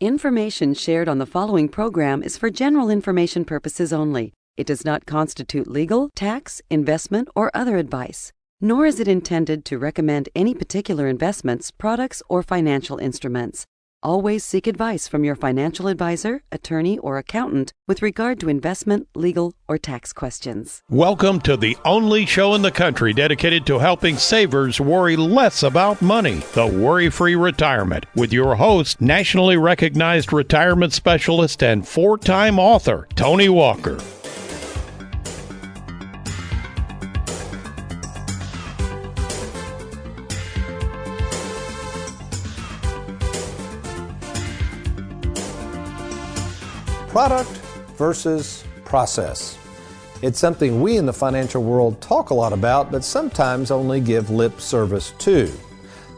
Information shared on the following program is for general information purposes only. It does not constitute legal, tax, investment, or other advice, nor is it intended to recommend any particular investments, products, or financial instruments. Always seek advice from your financial advisor, attorney, or accountant with regard to investment, legal, or tax questions. Welcome to the only show in the country dedicated to helping savers worry less about money, the Worry-Free Retirement, with your host, nationally recognized retirement specialist and four-time author, Tony Walker. Product versus process. It's something we in the financial world talk a lot about, but sometimes only give lip service to.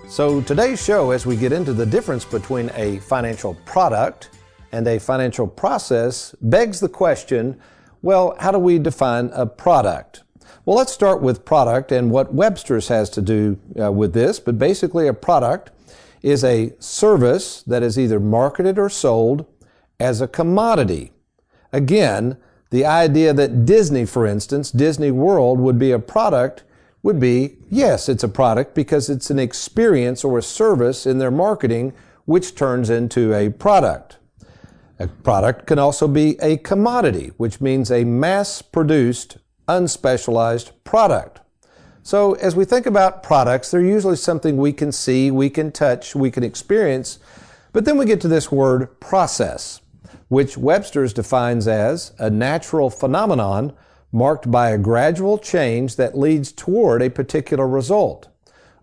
So today's show, as we get into the difference between a financial product and a financial process, begs the question, well, how do we define a product? Well, let's start with product and what Webster's has to do with this, but basically a product is a service that is either marketed or sold as a commodity. Again, the idea that Disney, for instance, Disney World would be a product would be, yes, it's a product because it's an experience or a service in their marketing which turns into a product. A product can also be a commodity, which means a mass-produced, unspecialized product. So as we think about products, they're usually something we can see, we can touch, we can experience, but then we get to this word process, which Webster's defines as a natural phenomenon marked by a gradual change that leads toward a particular result,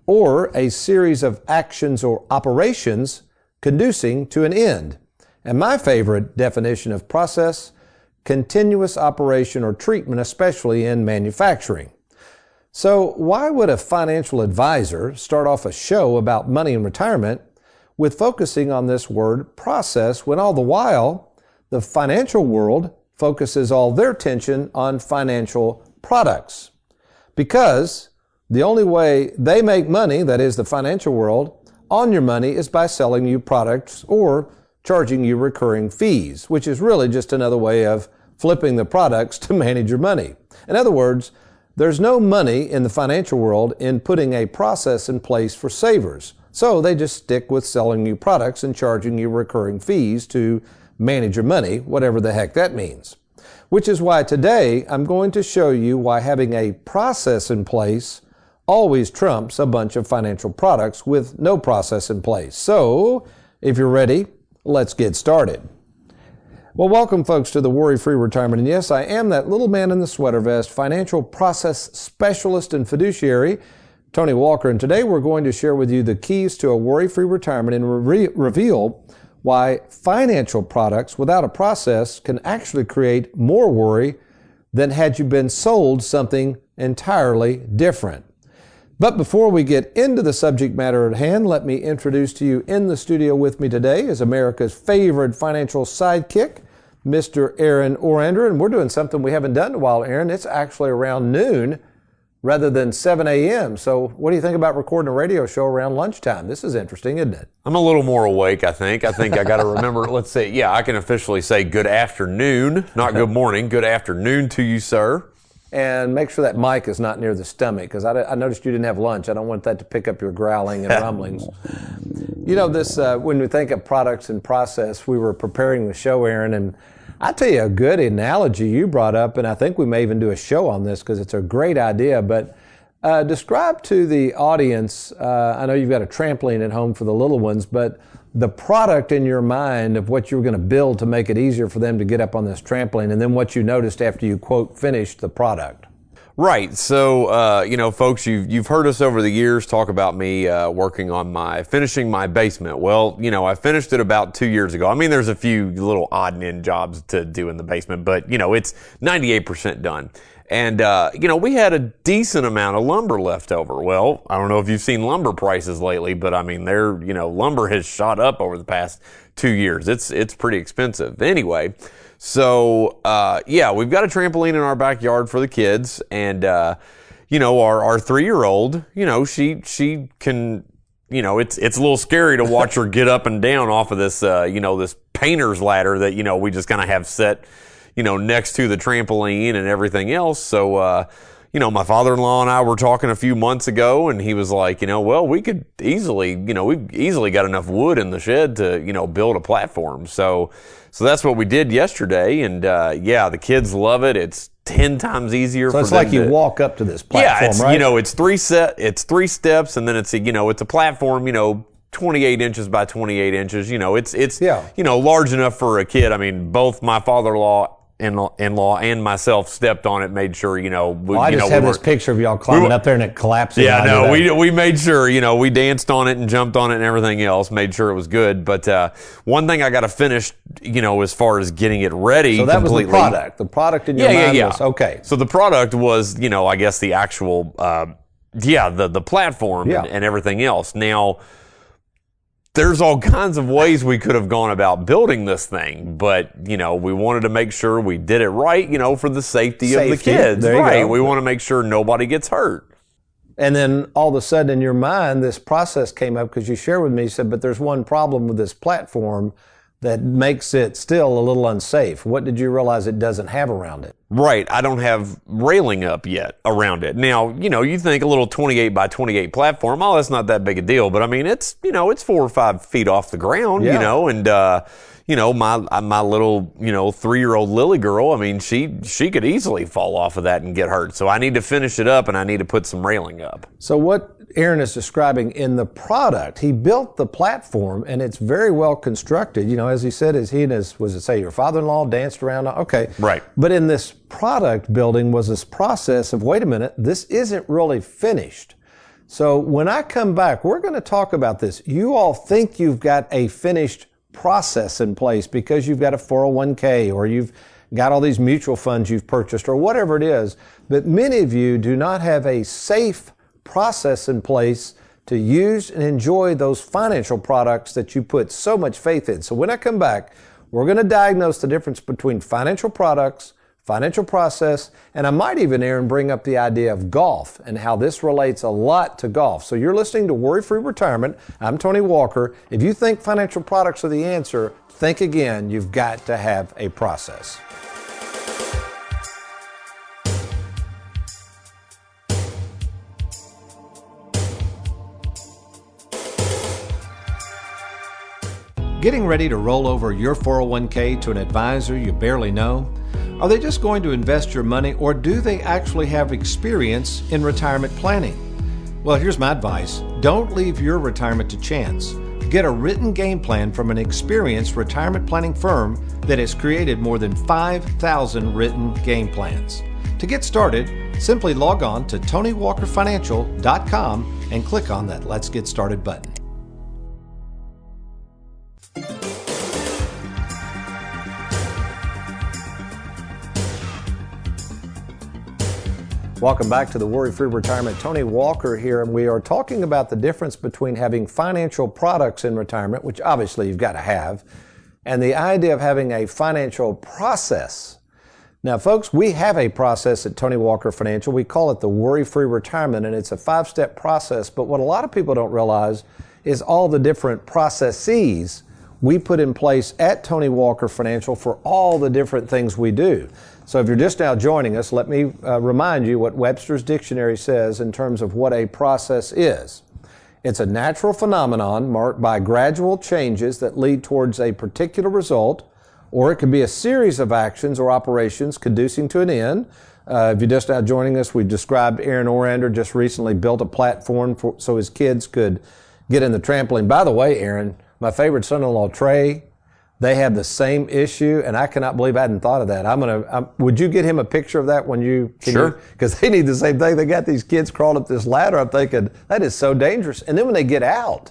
or a series of actions or operations conducing to an end. And my favorite definition of process, continuous operation or treatment, especially in manufacturing. So why would a financial advisor start off a show about money and retirement with focusing on this word process when all the while the financial world focuses all their attention on financial products? Because the only way they make money, that is the financial world, on your money is by selling you products or charging you recurring fees, which is really just another way of flipping the products to manage your money. In other words, there's no money in the financial world in putting a process in place for savers. So they just stick with selling you products and charging you recurring fees to manage your money, whatever the heck that means. Which is why today I'm going to show you why having a process in place always trumps a bunch of financial products with no process in place. So, if you're ready, let's get started. Well, welcome folks to the Worry-Free Retirement. And yes, I am that little man in the sweater vest, financial process specialist and fiduciary, Tony Walker. And today we're going to share with you the keys to a worry-free retirement and reveal why financial products without a process can actually create more worry than had you been sold something entirely different. But before we get into the subject matter at hand, let me introduce to you in the studio with me today is America's favorite financial sidekick, Mr. Aaron Orander. And we're doing something we haven't done in a while, Aaron. It's actually around noon rather than 7 a.m. So what do you think about recording a radio show around lunchtime? This is interesting, isn't it? I'm a little more awake, I think. I got to remember, let's say, I can officially say good afternoon, not good morning. Good afternoon to you, sir. And make sure that mic is not near the stomach, because I noticed you didn't have lunch. I don't want that to pick up your growling and rumblings. You know, this when we think of products and process, we were preparing the show, Aaron, and I tell you a good analogy you brought up, and I think we may even do a show on this because it's a great idea, but describe to the audience, I know you've got a trampoline at home for the little ones, but the product in your mind of what you were going to build to make it easier for them to get up on this trampoline, and then what you noticed after you, quote, finished the product. Right. So, folks, you've heard us over the years talk about me working on finishing my basement. Well, I finished it about 2 years ago. I mean, there's a few little odd and end jobs to do in the basement, but, it's 98% done. And, we had a decent amount of lumber left over. Well, I don't know if you've seen lumber prices lately, but I mean, lumber has shot up over the past 2 years. It's pretty expensive. Anyway, so, we've got a trampoline in our backyard for the kids, and, our 3-year-old, she can it's a little scary to watch her get up and down off of this, this painter's ladder that, we just kind of have set, next to the trampoline and everything else. So, my father-in-law and I were talking a few months ago, and he was like, well, we could easily, we've easily got enough wood in the shed to, build a platform. So that's what we did yesterday. And, the kids love it. It's 10 times easier for them. So it's like you walk up to this platform, right? It's three steps, and then it's a platform, 28 inches by 28 inches. It's large enough for a kid. I mean, both my father-in-law and myself stepped on it, made sure, I just have this picture of y'all climbing up there and it collapses. Yeah, no, we made sure, we danced on it and jumped on it and everything else, made sure it was good. But one thing I got to finish, as far as getting it ready. So that completely. Was the product. The product in your mind was, okay. So the product was, I guess the actual, the platform and everything else. Now, there's all kinds of ways we could have gone about building this thing, but, we wanted to make sure we did it right, for the safety of the kids. There you right. go. We want to make sure nobody gets hurt. And then all of a sudden in your mind, this process came up because you shared with me, you said, but there's one problem with this platform that makes it still a little unsafe. What did you realize it doesn't have around it? Right. I don't have railing up yet around it. Now, you think a little 28 by 28 platform, that's not that big a deal. But I mean, it's 4 or 5 feet off the ground, and, my little, 3-year-old Lily girl, I mean, she could easily fall off of that and get hurt. So I need to finish it up, and I need to put some railing up. So what Aaron is describing in the product, he built the platform, and it's very well constructed. As he said, your father-in-law danced around? Okay. Right. But in this product building was this process of, wait a minute, this isn't really finished. So when I come back, we're going to talk about this. You all think you've got a finished process in place because you've got a 401k or you've got all these mutual funds you've purchased or whatever it is. But many of you do not have a safe process in place to use and enjoy those financial products that you put so much faith in. So when I come back, we're going to diagnose the difference between financial products, financial process, and I might even, Aaron, bring up the idea of golf and how this relates a lot to golf. So you're listening to Worry-Free Retirement. I'm Tony Walker. If you think financial products are the answer, think again. You've got to have a process. Getting ready to roll over your 401k to an advisor you barely know? Are they just going to invest your money, or do they actually have experience in retirement planning? Well, here's my advice. Don't leave your retirement to chance. Get a written game plan from an experienced retirement planning firm that has created more than 5,000 written game plans. To get started, simply log on to TonyWalkerFinancial.com and click on that Let's Get Started button. Welcome back to the Worry-Free Retirement. Tony Walker here, and we are talking about the difference between having financial products in retirement, which obviously you've got to have, and the idea of having a financial process. Now, folks, we have a process at Tony Walker Financial. We call it the Worry-Free Retirement, and it's a 5-step process. But what a lot of people don't realize is all the different processes we put in place at Tony Walker Financial for all the different things we do. So if you're just now joining us, let me remind you what Webster's Dictionary says in terms of what a process is. It's a natural phenomenon marked by gradual changes that lead towards a particular result, or it could be a series of actions or operations conducing to an end. If you're just now joining us, we've described Aaron Orander just recently built a platform so his kids could get in the trampoline. By the way, Aaron, my favorite son-in-law, Trey, they have the same issue, and I cannot believe I hadn't thought of that. Would you get him a picture of that when you? Sure. Because they need the same thing. They got these kids crawling up this ladder. I'm thinking, that is so dangerous. And then when they get out,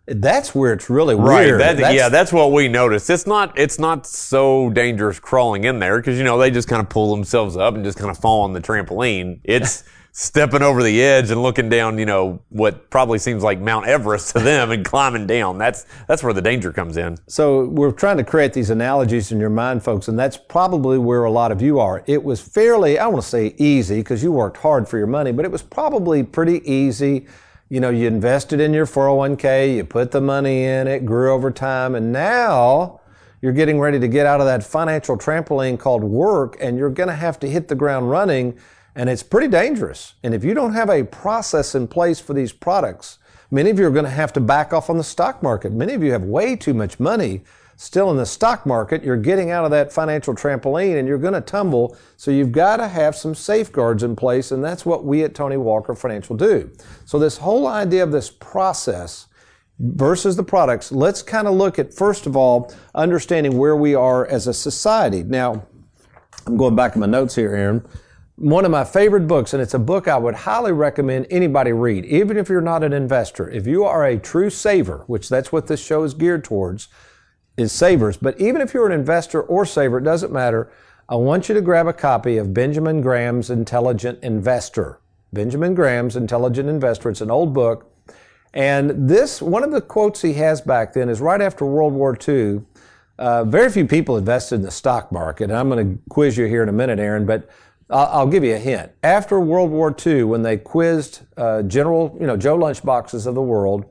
that's where it's really weird. That's what we noticed. It's not so dangerous crawling in there because, they just kind of pull themselves up and just kind of fall on the trampoline. It's stepping over the edge and looking down, what probably seems like Mount Everest to them and climbing down. That's where the danger comes in. So we're trying to create these analogies in your mind, folks, and that's probably where a lot of you are. It was fairly, I want to say easy because you worked hard for your money, but it was probably pretty easy You invested in your 401k, you put the money in, it grew over time, and now you're getting ready to get out of that financial trampoline called work, and you're going to have to hit the ground running, and it's pretty dangerous. And if you don't have a process in place for these products, many of you are going to have to back off on the stock market. Many of you have way too much money still in the stock market. You're getting out of that financial trampoline and you're going to tumble. So you've got to have some safeguards in place, and that's what we at Tony Walker Financial do. So this whole idea of this process versus the products, let's kind of look at, first of all, understanding where we are as a society. Now, I'm going back in my notes here, Aaron. One of my favorite books, and it's a book I would highly recommend anybody read, even if you're not an investor. If you are a true saver, which that's what this show is geared towards, is savers. But even if you're an investor or saver, it doesn't matter. I want you to grab a copy of Benjamin Graham's Intelligent Investor. Benjamin Graham's Intelligent Investor. It's an old book. And this, one of the quotes he has back then is right after World War II. Very few people invested in the stock market. And I'm going to quiz you here in a minute, Aaron, but I'll give you a hint. After World War II, when they quizzed Joe Lunchboxes of the world,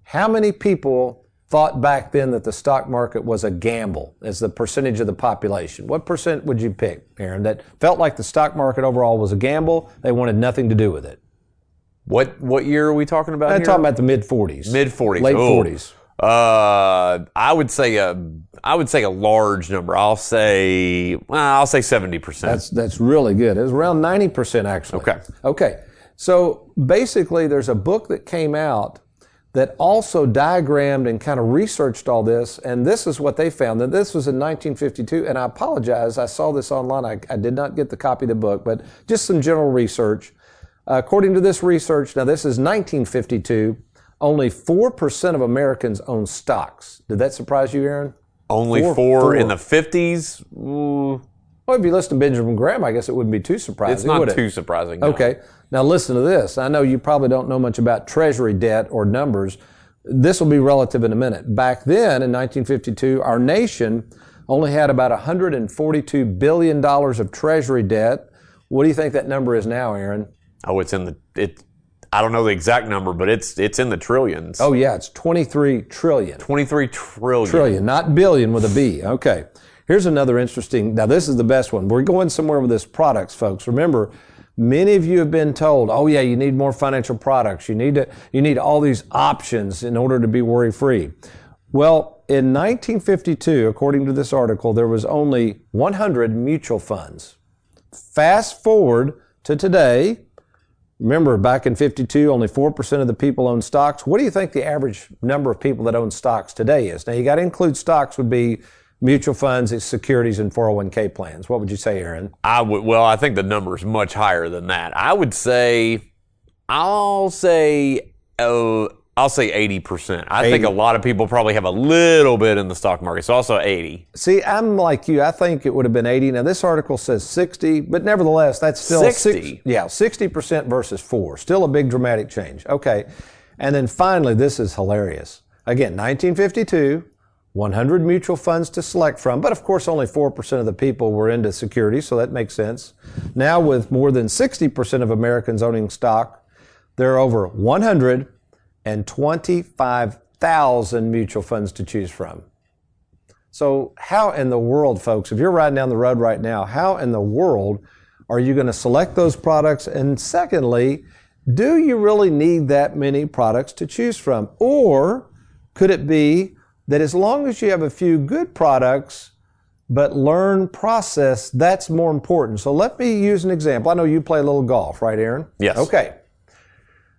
how many people thought back then that the stock market was a gamble as the percentage of the population? What percent would you pick, Aaron, that felt like the stock market overall was a gamble? They wanted nothing to do with it. What year are we talking about here? I'm talking about the mid-40s. Mid-40s. Late 40s. I would say a large number. I'll say 70%. That's really good. It was around 90% actually. Okay. So basically there's a book that came out that also diagrammed and kind of researched all this, and this is what they found. That this was in 1952, and I apologize, I saw this online. I did not get the copy of the book, but just some general research. According to this research, now this is 1952, only 4% of Americans own stocks. Did that surprise you, Aaron? Only 4 in the 50s? Well, if you listen to Benjamin Graham, I guess it wouldn't be too surprising. It's not too surprising. No. Okay. Now listen to this. I know you probably don't know much about treasury debt or numbers. This will be relative in a minute. Back then, in 1952, our nation only had about $142 billion of treasury debt. What do you think that number is now, Aaron? Oh, I don't know the exact number, but it's in the trillions. Oh yeah, it's 23 trillion. 23 trillion. Trillion, not billion with a B. Okay. Here's another interesting, now this is the best one. We're going somewhere with this products, folks. Remember, many of you have been told, oh yeah, you need more financial products. You need all these options in order to be worry-free. Well, in 1952, according to this article, there was only 100 mutual funds. Fast forward to today. Remember, back in 52, only 4% of the people own stocks. What do you think the average number of people that own stocks today is? Now, you got to include stocks would be mutual funds, securities, and 401k plans. What would you say, Aaron? I think the number is much higher than that. I'll say 80%. I think a lot of people probably have a little bit in the stock market, so also 80. See, I'm like you. I think it would have been 80. Now, this article says 60, but nevertheless, that's still 60. 60% versus 4. Still a big dramatic change. Okay. And then finally, this is hilarious. Again, 1952, 100 mutual funds to select from, but of course only 4% of the people were into securities, so that makes sense. Now with more than 60% of Americans owning stock, there are over 125,000 mutual funds to choose from. So how in the world, folks, if you're riding down the road right now, how in the world are you going to select those products? And secondly, do you really need that many products to choose from? Or could it be that as long as you have a few good products, but learn process, that's more important? So let me use an example. I know you play a little golf, right, Aaron? Yes. Okay.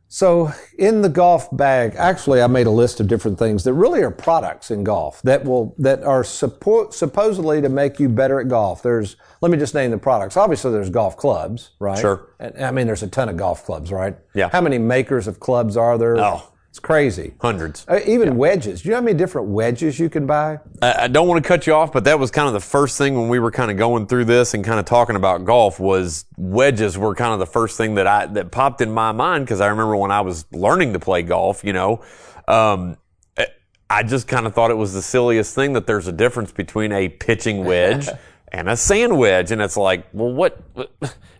So in the golf bag, actually I made a list of different things that really are products in golf that are supposedly to make you better at golf. Let me just name the products. Obviously there's golf clubs, right? Sure. And, I mean, there's a ton of golf clubs, right? Yeah. How many makers of clubs are there? Oh. It's crazy. Hundreds. Even wedges. Do you know how many different wedges you can buy? I don't want to cut you off, but that was kind of the first thing when we were kind of going through this and kind of talking about golf was wedges were kind of the first thing that popped in my mind, because I remember when I was learning to play golf, I just kind of thought it was the silliest thing that there's a difference between a pitching wedge and a sand wedge. And it's like, well, what?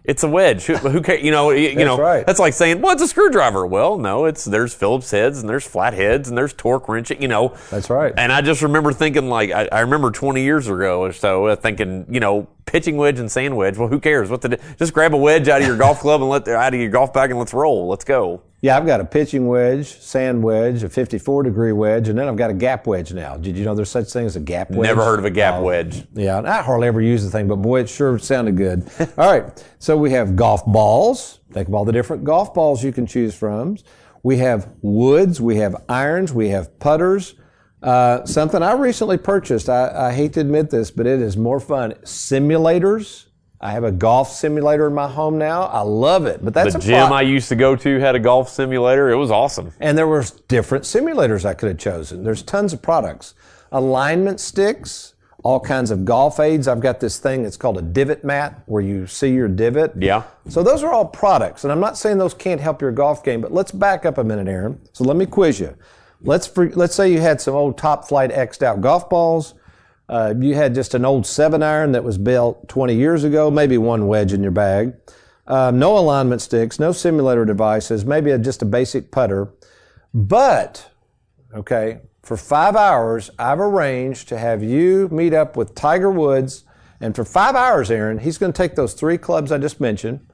It's a wedge. Who cares? Right. That's like saying, well, it's a screwdriver. Well, no, there's Phillips heads and there's flat heads and there's torque wrenching, That's right. And I just remember thinking, like, I remember 20 years ago or so thinking, pitching wedge and sand wedge. Well, who cares? Just grab a wedge out of your golf club and out of your golf bag and let's roll. Let's go. Yeah, I've got a pitching wedge, sand wedge, a 54-degree wedge, and then I've got a gap wedge now. Did you know there's such thing as a gap wedge? Never heard of a gap wedge. Yeah, I hardly ever use the thing, but boy, it sure sounded good. All right, so we have golf balls. Think of all the different golf balls you can choose from. We have woods, we have irons, we have putters. Something I recently purchased, I hate to admit this, but it is more fun. Simulators. I have a golf simulator in my home now. I love it, but that's the gym I used to go to had a golf simulator. It was awesome. And there were different simulators I could have chosen. There's tons of products. Alignment sticks, all kinds of golf aids. I've got this thing, it's called a divot mat, where you see your divot. Yeah. So those are all products, and I'm not saying those can't help your golf game, but let's back up a minute, Aaron. So let me quiz you. Let's say you had some old Top Flight X'd out golf balls. You had just an old 7-iron that was built 20 years ago, maybe one wedge in your bag. No alignment sticks, no simulator devices, maybe just a basic putter. But, okay, for 5 hours, I've arranged to have you meet up with Tiger Woods. And for 5 hours, Aaron, he's going to take those 3 clubs I just mentioned,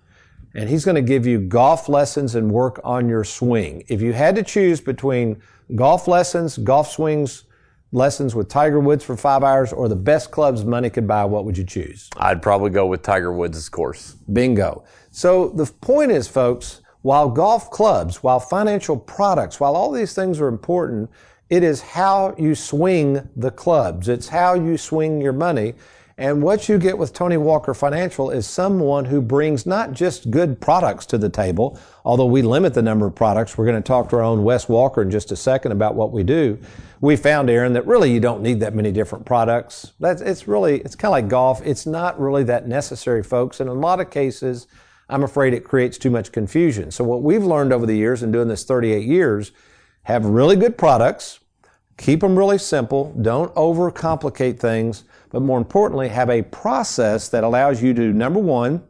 and he's going to give you golf lessons and work on your swing. If you had to choose between golf lessons, golf swings, lessons with Tiger Woods for 5 hours, or the best clubs money could buy, what would you choose? I'd probably go with Tiger Woods' course. Bingo. So the point is, folks, while golf clubs, while financial products, while all these things are important, it is how you swing the clubs. It's how you swing your money. And what you get with Tony Walker Financial is someone who brings not just good products to the table, although we limit the number of products. We're going to talk to our own Wes Walker in just a second about what we do. We found, Aaron, that really you don't need that many different products. It's kind of like golf. It's not really that necessary, folks. And in a lot of cases, I'm afraid it creates too much confusion. So what we've learned over the years in doing this 38 years, have really good products, keep them really simple, don't overcomplicate things, but more importantly, have a process that allows you to, number one,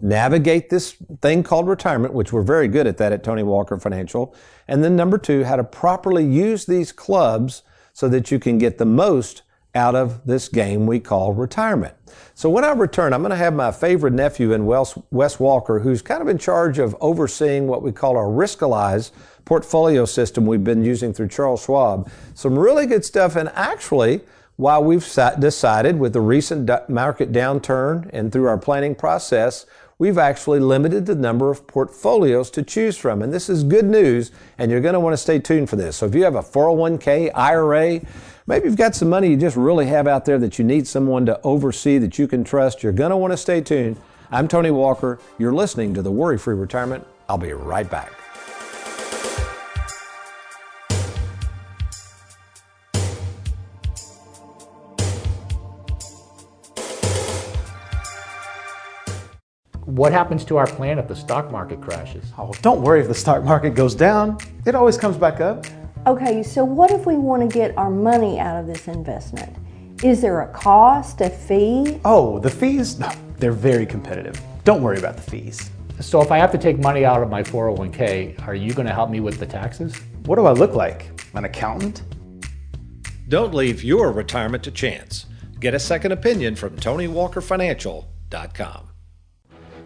navigate this thing called retirement, which we're very good at that at Tony Walker Financial. And then number two, how to properly use these clubs so that you can get the most out of this game we call retirement. So when I return, I'm going to have my favorite nephew in Wes Walker, who's kind of in charge of overseeing what we call our Riskalyze portfolio system we've been using through Charles Schwab. Some really good stuff. And actually, while we've decided with the recent market downturn and through our planning process, we've actually limited the number of portfolios to choose from. And this is good news, and you're going to want to stay tuned for this. So if you have a 401k, IRA, maybe you've got some money you just really have out there that you need someone to oversee that you can trust, you're going to want to stay tuned. I'm Tony Walker. You're listening to The Worry-Free Retirement. I'll be right back. What happens to our plan if the stock market crashes? Oh, don't worry if the stock market goes down. It always comes back up. Okay, so what if we want to get our money out of this investment? Is there a cost, a fee? Oh, the fees? No, they're very competitive. Don't worry about the fees. So if I have to take money out of my 401k, are you going to help me with the taxes? What do I look like? An accountant? Don't leave your retirement to chance. Get a second opinion from TonyWalkerFinancial.com.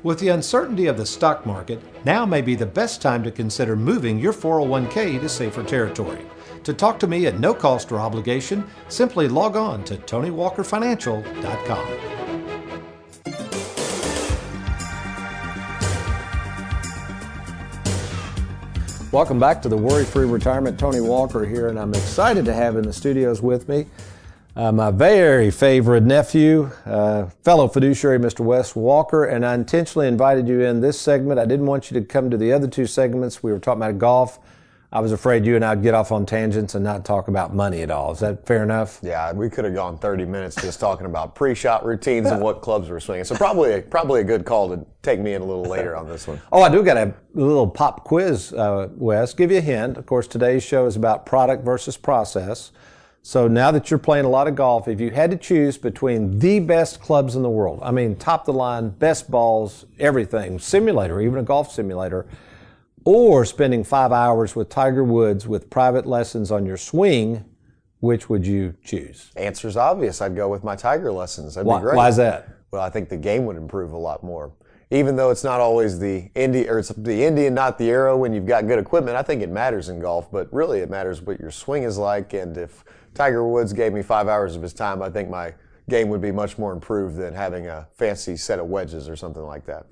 With the uncertainty of the stock market, now may be the best time to consider moving your 401k to safer territory. To talk to me at no cost or obligation, simply log on to TonyWalkerFinancial.com. Welcome back to the Worry-Free Retirement. Tony Walker here, and I'm excited to have in the studios with me my very favorite nephew, fellow fiduciary, Mr. Wes Walker, and I intentionally invited you in this segment. I didn't want you to come to the other two segments. We were talking about golf. I was afraid you and I'd get off on tangents and not talk about money at all. Is that fair enough? Yeah, we could have gone 30 minutes just talking about pre-shot routines and what clubs we're swinging. So probably a good call to take me in a little later on this one. Oh, I do got a little pop quiz, Wes. Give you a hint. Of course, today's show is about product versus process. So now that you're playing a lot of golf, if you had to choose between the best clubs in the world, I mean, top of the line, best balls, everything, simulator, even a golf simulator, or spending 5 hours with Tiger Woods with private lessons on your swing, which would you choose? Answer's obvious. I'd go with my Tiger lessons. That'd be great. Why is that? Well, I think the game would improve a lot more. Even though it's not always the Indy, or it's the Indy and not the arrow when you've got good equipment, I think it matters in golf, but really it matters what your swing is like. And if Tiger Woods gave me 5 hours of his time, I think my game would be much more improved than having a fancy set of wedges or something like that.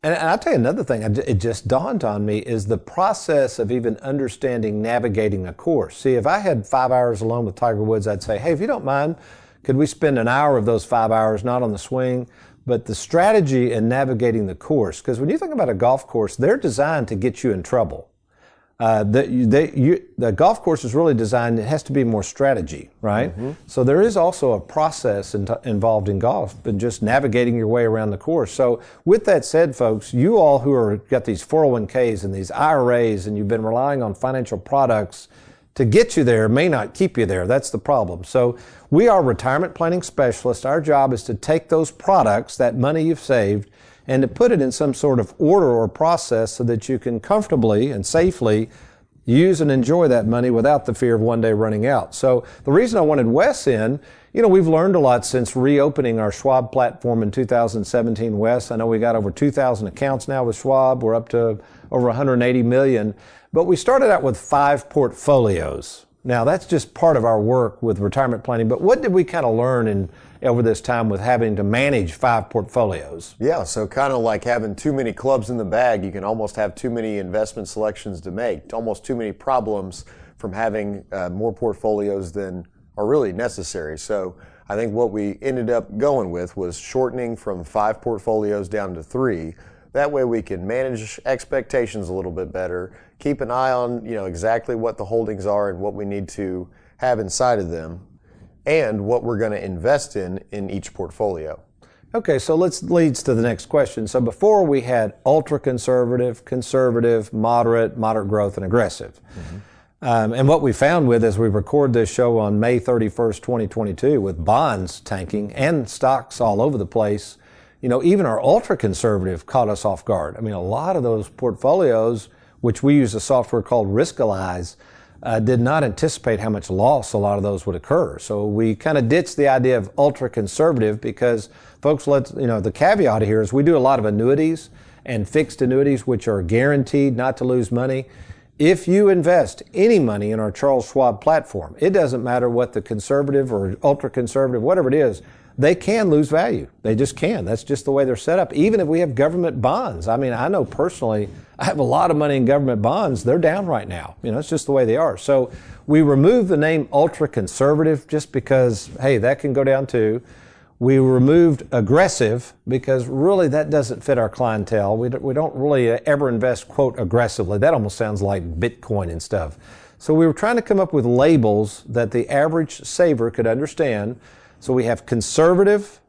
And I'll tell you another thing, it just dawned on me, is the process of even understanding navigating a course. See, if I had 5 hours alone with Tiger Woods, I'd say, hey, if you don't mind, could we spend an hour of those 5 hours not on the swing, but the strategy in navigating the course? Because when you think about a golf course, they're designed to get you in trouble. The golf course is really designed, it has to be more strategy, right? Mm-hmm. So there is also a process involved in golf, but just navigating your way around the course. So with that said, folks, you all who are got these 401ks and these IRAs and you've been relying on financial products to get you there may not keep you there. That's the problem. So we are retirement planning specialists. Our job is to take those products, that money you've saved, and to put it in some sort of order or process so that you can comfortably and safely use and enjoy that money without the fear of one day running out. So the reason I wanted Wes in, we've learned a lot since reopening our Schwab platform in 2017, Wes. I know we got over 2,000 accounts now with Schwab. We're up to over 180 million. But we started out with 5 portfolios. Now, that's just part of our work with retirement planning. But what did we kind of learn over this time with having to manage 5 portfolios? Yeah, so kind of like having too many clubs in the bag, you can almost have too many investment selections to make, almost too many problems from having more portfolios than are really necessary. So I think what we ended up going with was shortening from 5 portfolios down to 3. That way we can manage expectations a little bit better, keep an eye on exactly what the holdings are and what we need to have inside of them, and what we're going to invest in each portfolio. Okay, so leads to the next question. So before we had ultra-conservative, conservative, moderate growth, and aggressive. Mm-hmm. And what we found as we record this show on May 31st, 2022, with bonds tanking and stocks all over the place, even our ultra-conservative caught us off guard. I mean, a lot of those portfolios, which we use a software called Riskalyze, did not anticipate how much loss a lot of those would occur. So we kind of ditched the idea of ultra-conservative because, folks, the caveat here is we do a lot of annuities and fixed annuities, which are guaranteed not to lose money. If you invest any money in our Charles Schwab platform, it doesn't matter what the conservative or ultra-conservative, whatever it is, they can lose value. They just can. That's just the way they're set up. Even if we have government bonds. I mean, I know personally, I have a lot of money in government bonds. They're down right now. It's just the way they are. So we removed the name ultra-conservative just because, hey, that can go down too. We removed aggressive because really that doesn't fit our clientele. We don't really ever invest, quote, aggressively. That almost sounds like Bitcoin and stuff. So we were trying to come up with labels that the average saver could understand. So we have conservative,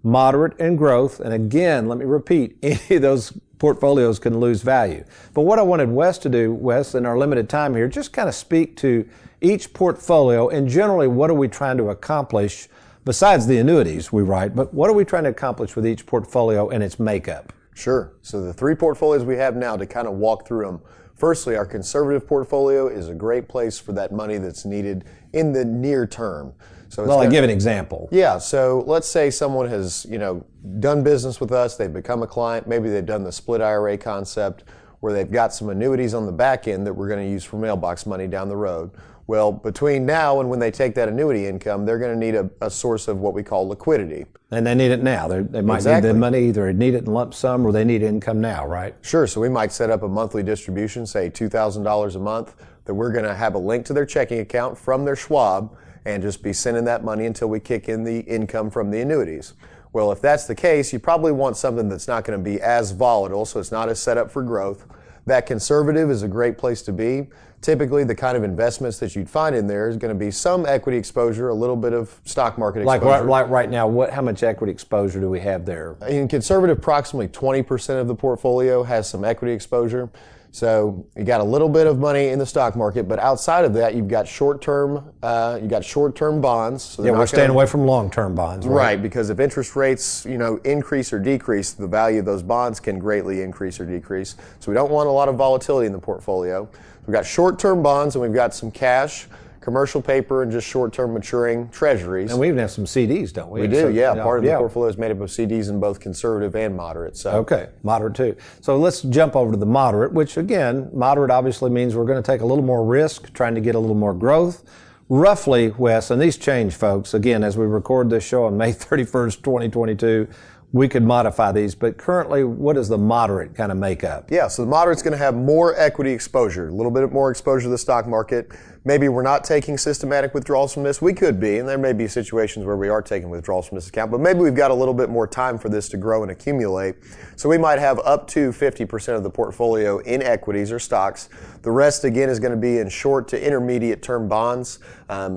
moderate, and growth. And again, let me repeat, any of those portfolios can lose value. But what I wanted Wes to do, in our limited time here, just kind of speak to each portfolio and generally what are we trying to accomplish besides the annuities we write, but what are we trying to accomplish with each portfolio and its makeup? Sure. So the 3 portfolios we have now, to kind of walk through them. Firstly, our conservative portfolio is a great place for that money that's needed in the near term. So I'll give an example. Yeah, so let's say someone has, done business with us, they've become a client, maybe they've done the split IRA concept where they've got some annuities on the back end that we're going to use for mailbox money down the road. Well, between now and when they take that annuity income, they're going to need a source of what we call liquidity. And they need it now. They might need the money, either need it in lump sum or they need income now, right? Sure. So we might set up a monthly distribution, say $2,000 a month, that we're going to have a link to their checking account from their Schwab and just be sending that money until we kick in the income from the annuities. Well, if that's the case, you probably want something that's not going to be as volatile, so it's not as set up for growth. That conservative is a great place to be. Typically, the kind of investments that you'd find in there is going to be some equity exposure, a little bit of stock market exposure. Like right now, how much equity exposure do we have there? In conservative, approximately 20% of the portfolio has some equity exposure. So you got a little bit of money in the stock market, but outside of that, you've got short-term bonds. So we're staying away from long-term bonds, right? Right, because if interest rates, increase or decrease, the value of those bonds can greatly increase or decrease. So we don't want a lot of volatility in the portfolio. We've got short-term bonds, and we've got some cash, commercial paper, and just short-term maturing treasuries. And we even have some CDs, don't we? We do, yeah. Part of the portfolio is made up of CDs in both conservative and moderate. So. Okay, moderate too. So let's jump over to the moderate, which again, moderate obviously means we're going to take a little more risk, trying to get a little more growth. Roughly, Wes, and these change, folks, again, as we record this show on May 31st, 2022, we could modify these, but currently, what does the moderate kind of make up? Yeah, so the moderate's going to have more equity exposure, a little bit more exposure to the stock market. Maybe we're not taking systematic withdrawals from this. We could be, and there may be situations where we are taking withdrawals from this account, but maybe we've got a little bit more time for this to grow and accumulate. So we might have up to 50% of the portfolio in equities or stocks. The rest, again, is going to be in short to intermediate term bonds.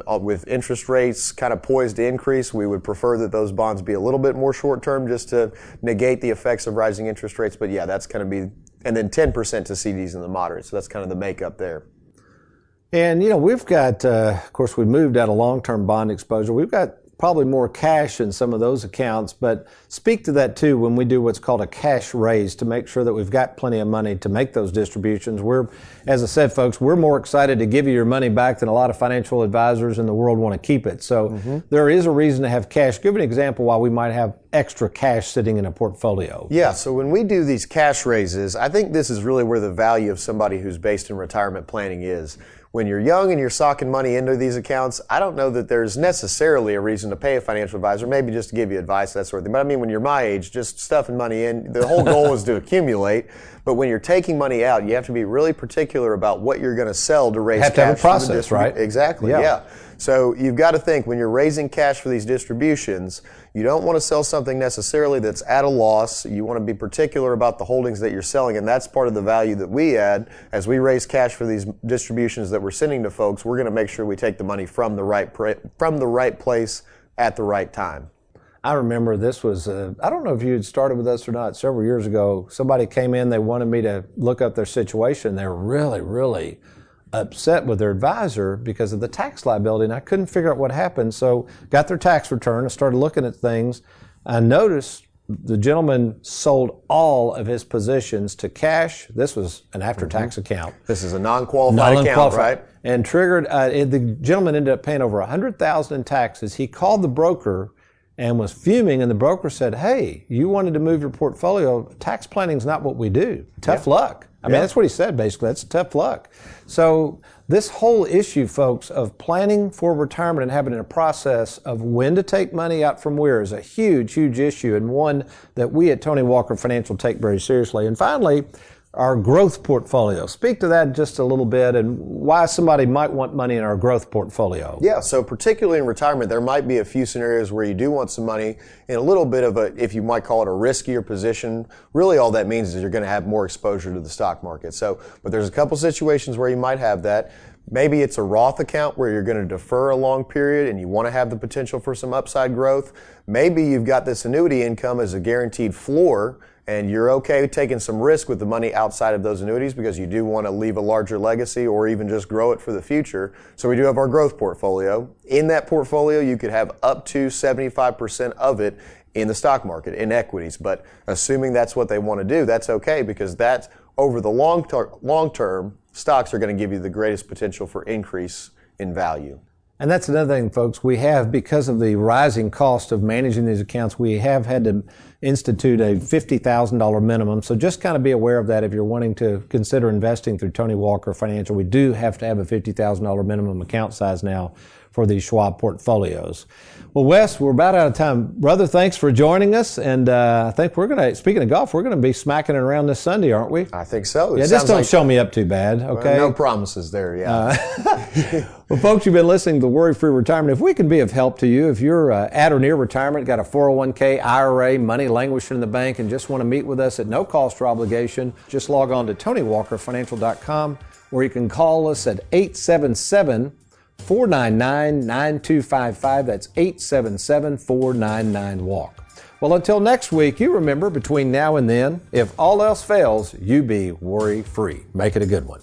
With interest rates kind of poised to increase, we would prefer that those bonds be a little bit more short term just to negate the effects of rising interest rates. But yeah, that's going to be, and then 10% to CDs in the moderate. So that's kind of the makeup there. And, we've got, of course, we moved out of long-term bond exposure. We've got probably more cash in some of those accounts, but speak to that too when we do what's called a cash raise to make sure that we've got plenty of money to make those distributions. As I said, folks, we're more excited to give you your money back than a lot of financial advisors in the world want to keep it. So there is a reason to have cash. Give an example why we might have extra cash sitting in a portfolio. Yeah, so when we do these cash raises, I think this is really where the value of somebody who's based in retirement planning is. When you're young and you're socking money into these accounts, I don't know that there's necessarily a reason to pay a financial advisor, maybe just to give you advice, that sort of thing. But I mean, when you're my age, just stuffing money in, the whole goal is to accumulate. But when you're taking money out, you have to be really particular about what you're going to sell to raise cash. Have to have a process, right? Exactly, yeah. So you've got to think when you're raising cash for these distributions, you don't want to sell something necessarily that's at a loss. You want to be particular about the holdings that you're selling, and that's part of the value that we add. As we raise cash for these distributions that we're sending to folks, we're going to make sure we take the money from the right place at the right time. I remember this was, I don't know if you had started with us or not, several years ago. Somebody came in, they wanted me to look up their situation. They were really, really upset with their advisor because of the tax liability, and I couldn't figure out what happened. So got their tax return. I started looking at things. I noticed the gentleman sold all of his positions to cash. This was an after-tax account. This is a non-qualified account, right? And triggered, the gentleman ended up paying over $100,000 in taxes. He called the broker and was fuming, and the broker said, hey, you wanted to move your portfolio. Tax planning is not what we do. Tough luck. I mean, that's what he said, basically. That's tough luck. So this whole issue, folks, of planning for retirement and having a process of when to take money out from where is a huge, huge issue, and one that we at Tony Walker Financial take very seriously. And finally, our growth portfolio. Speak to that just a little bit and why somebody might want money in our growth portfolio. Yeah, so particularly in retirement, there might be a few scenarios where you do want some money in a little bit of a, if you might call it a riskier position. Really all that means is you're going to have more exposure to the stock market. So, but there's a couple situations where you might have that. Maybe it's a Roth account where you're going to defer a long period and you want to have the potential for some upside growth. Maybe you've got this annuity income as a guaranteed floor and you're okay taking some risk with the money outside of those annuities because you do want to leave a larger legacy or even just grow it for the future. So we do have our growth portfolio. In that portfolio, you could have up to 75% of it in the stock market, in equities. But assuming that's what they want to do, that's okay because that's over the long term, stocks are going to give you the greatest potential for increase in value. And that's another thing, folks. We have, because of the rising cost of managing these accounts, we have had to institute a $50,000 minimum. So just kind of be aware of that if you're wanting to consider investing through Tony Walker Financial. We do have to have a $50,000 minimum account size now for these Schwab portfolios. Well, Wes, we're about out of time. Brother, thanks for joining us. And I think we're going to, speaking of golf, we're going to be smacking it around this Sunday, aren't we? I think so. Yeah, just don't show me up too bad, okay? Well, no promises there, yeah. Well, folks, you've been listening to Worry Free Retirement. If we can be of help to you, if you're at or near retirement, got a 401k, IRA, money languishing in the bank, and just want to meet with us at no cost or obligation, just log on to TonyWalkerFinancial.com, where you can call us at 877-499-9255. That's 877-499-WALK. Well, until next week, you remember between now and then, if all else fails, you be worry-free. Make it a good one.